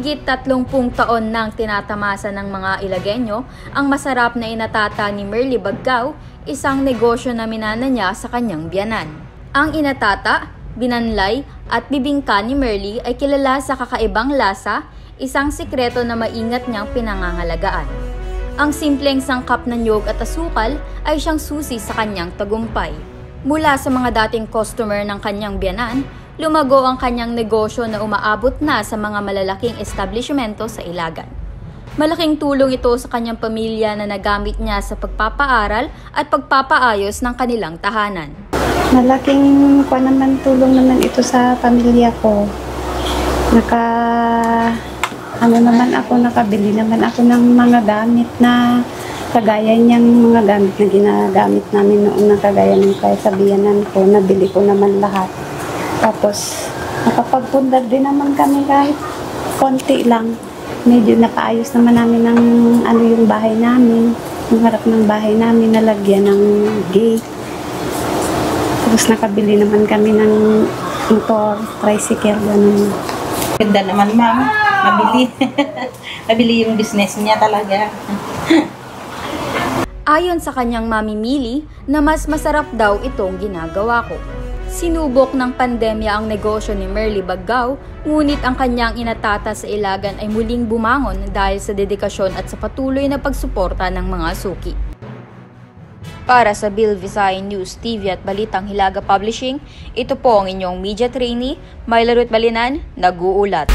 Mahigit 30 taon nang tinatamasa ng mga Ilagueño ang masarap na inatata ni Merly Baggao, isang negosyo na minana niya sa kanyang biyanan. Ang inatata, binanlay at bibingka ni Merly ay kilala sa kakaibang lasa, isang sikreto na maingat niyang pinangangalagaan. Ang simpleng sangkap ng niyog at asukal ay siyang susi sa kanyang tagumpay. Mula sa mga dating customer ng kanyang biyanan, lumago ang kanyang negosyo na umaabot na sa mga malalaking establishmento sa Ilagan. Malaking tulong ito sa kanyang pamilya na nagamit niya sa pagpapaaral at pagpapaayos ng kanilang tahanan. Malaking tulong naman ito sa pamilya ko. Nakabili naman ako ng mga gamit na kagaya niyang mga gamit na ginagamit namin noon na kagaya ng kasabihanan ko, nabili ko naman lahat. Tapos, nakapagpundar din naman kami kahit konti lang. Medyo napaayos naman namin ng yung bahay namin. Yung harap ng bahay namin, nalagyan ng gate. Tapos nakabili naman kami ng motor, tricycle, ganun. Ganda naman, ma'am. Mabili. Mabili yung business niya talaga. Ayon sa kanyang mami Millie, na mas masarap daw itong ginagawa ko. Sinubok ng pandemya ang negosyo ni Merly Baggao, ngunit ang kanyang inatata sa Ilagan ay muling bumangon dahil sa dedikasyon at sa patuloy na pagsuporta ng mga suki. Para sa Bill Visay News TV at Balitang Hilaga Publishing, ito po ang inyong media trainee, Myla Ruth Balinan, nag-uulat.